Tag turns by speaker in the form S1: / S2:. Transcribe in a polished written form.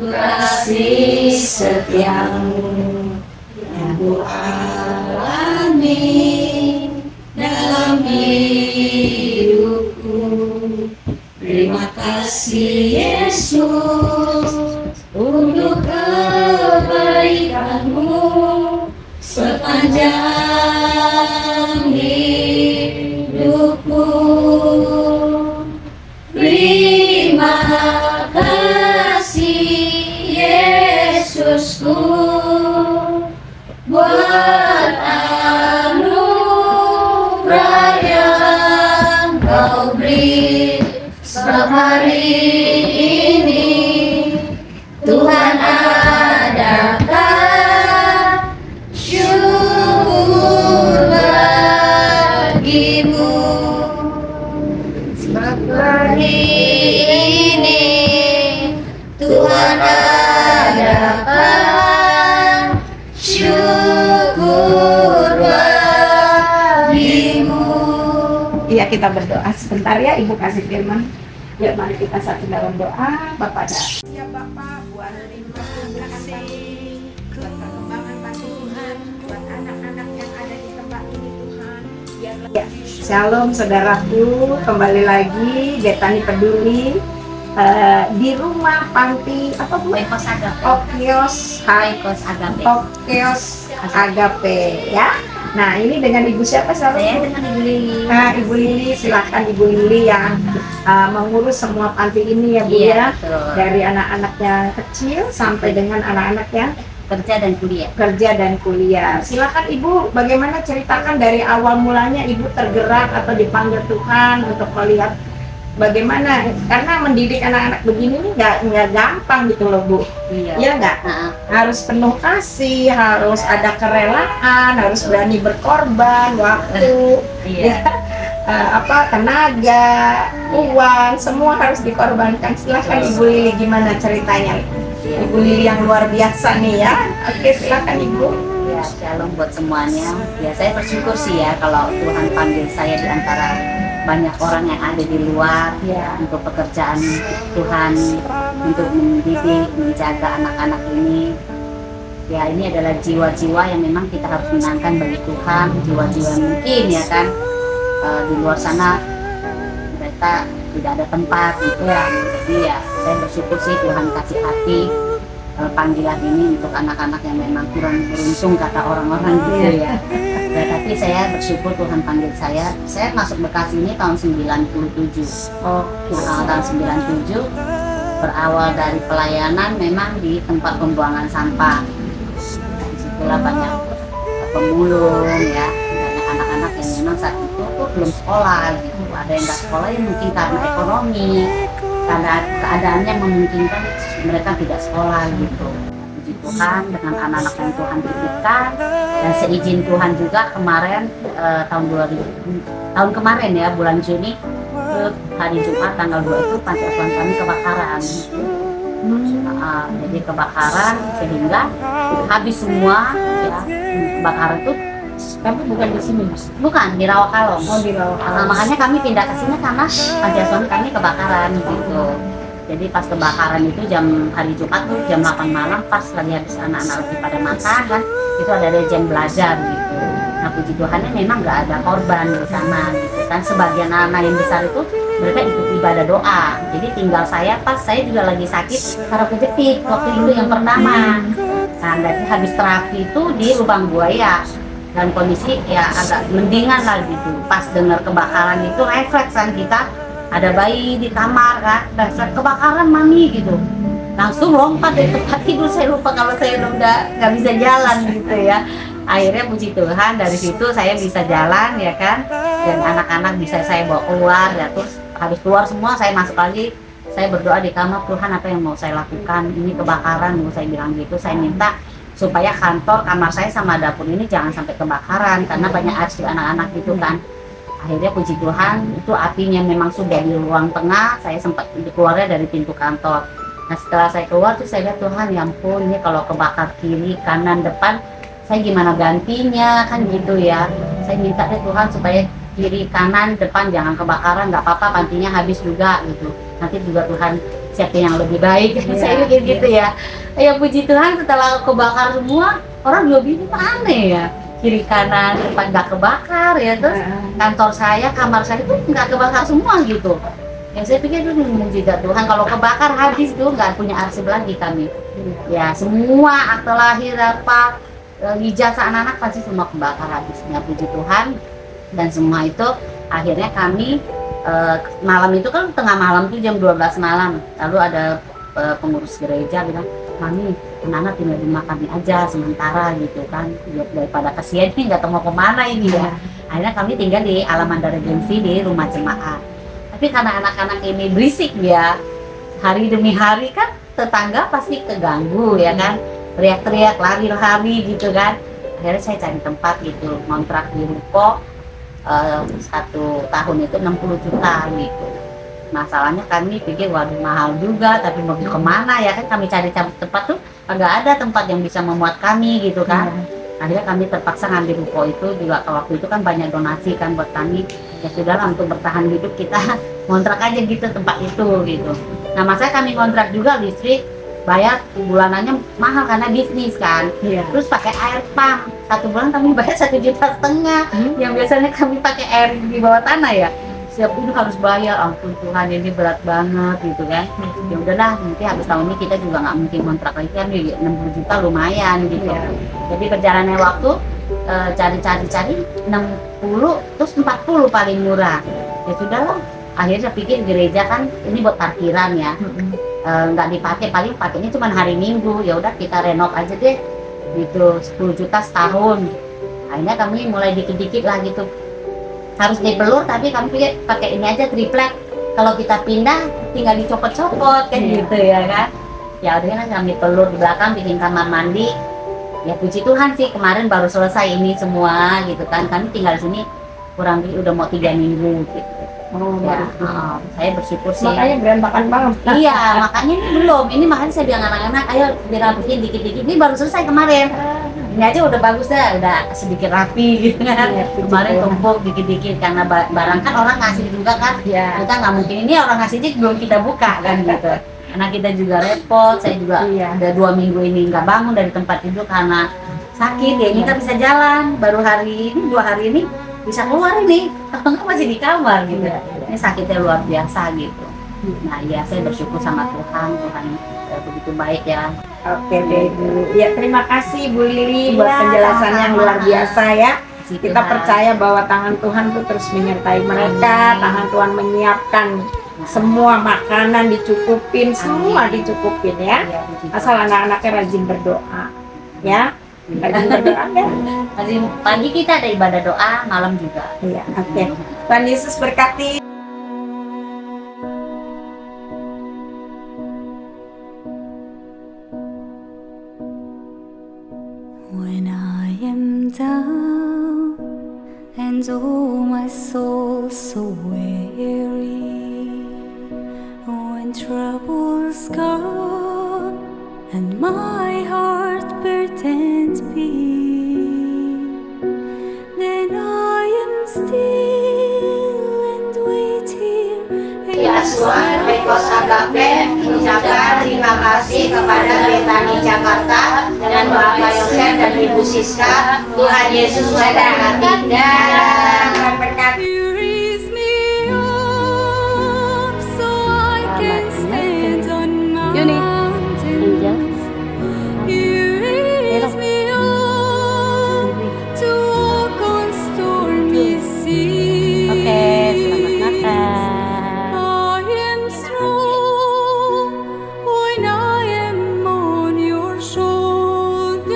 S1: Kasih setiamu yang ku alami dalam hidupku. Terima kasih Yesus untuk kebaikanmu sepanjang hidupku. Terima kasih Yesusku buat anugerah yang Kau beri sehari ini. Tuhan, adakah syukur bagimu seperti ini. Tuhan, adakah syukur bagimu.
S2: Iya, kita berdoa sebentar ya, Ibu kasih firman. Yuk mari kita satu dalam doa. Bapak dah. Ya Bapak, buat terima kasih buat perkembangan Pak Tuhan, buat anak-anak yang ada di tempat ini Tuhan. Ya, Shalom saudaraku, kembali lagi Betani Peduli di rumah panti apa Bu?
S1: Oikos Agape.
S2: Okios
S1: Oikos Agape.
S2: Okios Agape ya. Nah, ini dengan Ibu siapa selalu?
S1: Saya dengan Ibu Lili.
S2: Ibu Lili, silakan Ibu Lili yang mengurus semua panti ini ya Bu
S1: Iya,
S2: ya.
S1: betul.
S2: Dari anak-anaknya kecil sampai dengan anak-anak yang
S1: Kerja dan kuliah.
S2: kerja dan kuliah. Silakan Ibu, bagaimana ceritakan dari awal mulanya Ibu tergerak atau dipanggil Tuhan untuk melihat bagaimana, karena mendidik anak-anak begini nih nggak gampang gitu loh Bu.
S1: Iya.
S2: Iya nggak? Harus penuh kasih, harus ada kerelaan, harus berani berkorban, waktu,
S1: Iya.
S2: tenaga, uang, semua harus dikorbankan. Silakan Ibu Lili, gimana ceritanya? Ibu Lili yang luar biasa nih ya. Oke, silakan Ibu.
S1: Ya, shalom buat semuanya. Ya, saya bersyukur sih ya kalau Tuhan panggil saya di antara banyak orang yang ada di luar
S2: Ya.
S1: untuk pekerjaan Tuhan, untuk mendidik, menjaga anak-anak ini. Ya, ini adalah jiwa-jiwa yang memang kita harus menangkan bagi Tuhan, jiwa-jiwa yang mungkin ya kan di luar sana mereka tidak ada tempat gitu ya. Jadi ya, saya bersyukur sih Tuhan kasih hati panggilan ini untuk anak-anak yang memang kurang beruntung kata orang-orang gitu ya. Ya, tapi saya bersyukur Tuhan panggil saya. Saya masuk Bekasi ini tahun 97. Tahun 97 berawal dari pelayanan memang di tempat pembuangan sampah. Disitulah banyak pemulung ya, banyak anak-anak yang memang saat itu tuh belum sekolah gitu. Ada yang nggak sekolah ya mungkin karena ekonomi, karena keadaannya memungkinkan mereka tidak sekolah gitu. Puji Tuhan dengan anak-anak yang Tuhan titipkan, dan seizin Tuhan juga kemarin tahun kemarin ya, bulan Juni ke hari Jumat tanggal 2 itu panti asuhan kami kebakaran. Jadi kebakaran sehingga habis semua ya. Kebakaran itu
S2: Tapi bukan di sini,
S1: bukan di Rawakalong.
S2: Oh, di Rawakalong.
S1: Makanya kami pindah ke sini karena panti asuhan kami kebakaran gitu. Jadi pas kebakaran itu hari Jumat tuh jam 8 malam, pas lagi habis anak-anak lagi pada makan kan, itu ada jam belajar gitu. Nah, puji Tuhannya memang nggak ada korban di sana gitu kan. Sebagian anak yang besar itu mereka ikut ibadah doa. Jadi tinggal saya, pas saya juga lagi sakit saraf kejepit waktu itu yang pertama. Nah, jadi habis terapi itu di lubang buaya dan kondisi ya agak mendingan lah gitu. Pas dengar kebakaran itu refleksan kita, ada bayi di kamar kan, refleks kebakaran mami gitu, langsung lompat dari tempat tidur. Saya lupa kalau saya udah nggak bisa jalan gitu ya. Akhirnya puji Tuhan dari situ saya bisa jalan ya kan, dan anak-anak bisa saya bawa keluar ya. Terus habis keluar semua saya masuk lagi, saya berdoa di kamar, Tuhan apa yang mau saya lakukan, ini kebakaran, mau saya bilang gitu. Saya minta supaya kantor, kamar saya sama dapur ini jangan sampai kebakaran karena banyak aksi anak-anak gitu kan. Akhirnya puji Tuhan itu apinya memang sudah di ruang tengah, saya sempat keluarnya dari pintu kantor. Nah setelah saya keluar tuh saya lihat Tuhan ya ampun ini kalau kebakar kiri kanan depan saya gimana gantinya kan gitu ya. Saya minta deh Tuhan supaya kiri kanan depan jangan kebakaran, nggak apa-apa pantinya habis juga gitu. Nanti juga Tuhan siapin yang lebih baik. Saya pikir gitu ya. Ya puji Tuhan setelah kebakar semua orang juga bingung aneh ya. Kiri kanan depan nggak kebakar ya, terus kantor saya kamar saya itu nggak kebakar semua gitu. Yang saya pikir itu mujizat Tuhan, kalau kebakar habis tuh nggak punya arsip lagi kami. Ya semua akte lahir apa ijazah anak-anak pasti semua kebakar habisnya, puji Tuhan. Dan semua itu akhirnya kami malam itu kan tengah malam tuh jam 12 malam, lalu ada pengurus gereja bilang, Mami anak-anak tinggal di rumah kami aja sementara gitu kan, daripada kasihan ini nggak tahu mau kemana ini ya. Akhirnya kami tinggal di Alamanda Regency di rumah jemaat. Tapi karena anak-anak ini berisik ya, hari demi hari kan tetangga pasti keganggu ya kan, teriak-teriak, lari-lari gitu kan. Akhirnya saya cari tempat gitu, ngontrak di ruko 1 tahun itu 60 juta gitu. Masalahnya kami pikir waduh mahal juga, tapi mau kemana ya kan, kami cari tempat tuh nggak ada tempat yang bisa memuat kami gitu kan. Akhirnya kami terpaksa ngambil ruko itu juga, waktu itu kan banyak donasi kan buat kami. Ya sudahlah untuk bertahan hidup kita ngontrak aja gitu tempat itu gitu. Nah masa kami ngontrak juga listrik bayar bulanannya mahal karena bisnis kan. Terus pakai air pump 1 bulan kami bayar 1,5 juta. Yang biasanya kami pakai air di bawah tanah ya. Setiap itu harus bayar, ampun Tuhan ini berat banget gitu kan. Ya udahlah nanti habis tahun ini kita juga nggak mungkin kontrak lagi kan, 60 juta lumayan gitu. Jadi berjalannya waktu cari 60 terus 40 paling murah. Ya sudahlah akhirnya saya pikir gereja kan ini buat parkiran ya, nggak dipakai, paling pakainya cuma hari Minggu. Ya udah kita renov aja deh gitu, 10 juta setahun. Akhirnya kami mulai dikit-dikit lah gitu, harus dipelur tapi kami pikir pakai ini aja triplek, kalau kita pindah tinggal dicopot-copot kan gitu ya kan. Ya udah kan kami pelur di belakang, bikin kamar mandi. Ya puji Tuhan sih kemarin baru selesai ini semua gitu kan. Kami tinggal di sini kurang lebih udah mau 3 minggu gitu. Ya, saya bersyukur sih.
S2: Makanya berantakan banget.
S1: Iya, makanya ini belum. Ini makanya saya bilang anak-anak, ayo dirapiin dikit-dikit. Ini baru selesai kemarin. Ini aja udah bagus dah, udah sedikit rapi gitu kan. Kemarin tumpuk dikit-dikit karena barang kan orang ngasih juga kan. Kita nggak mungkin ini orang ngasihnya belum kita buka kan gitu. Karena kita juga repot, saya juga ada 2 minggu ini nggak bangun dari tempat tidur karena sakit. Ya ini kan bisa jalan, baru hari ini 2 hari ini bisa keluar ini, kalau nggak masih di kamar gitu. Ini sakitnya luar biasa gitu. Nah ya saya bersyukur sama Tuhan, Tuhan begitu baik ya.
S2: Oke deh Bu. Ya terima kasih Bu Lili buat penjelasan yang luar biasa ya. Kita percaya bahwa tangan Tuhan tuh terus menyertai mereka, tangan Tuhan menyiapkan semua makanan dicukupin, semua dicukupin ya. Asal anak-anaknya rajin berdoa ya. Rajin berdoa ya.
S1: Pagi kita ada ibadah doa, malam juga.
S2: Iya, oke. Tuhan Yesus berkati.
S3: When I am down and oh my soul so weary, when troubles come and my heart burdens be, then I am still and wait here.
S2: Ya Tuhan, Rekos Agape mengucapkan terima kasih kepada Betani Jakarta dengan Bapak Yosef dan Ibu Siska. Tuhan Yesus memberkati dan berkati.
S3: You raise me up so I can stand on mountains. You raise me up to walk on stormy seas.
S1: Selamat makan.
S3: I am strong when I am on your shoulders.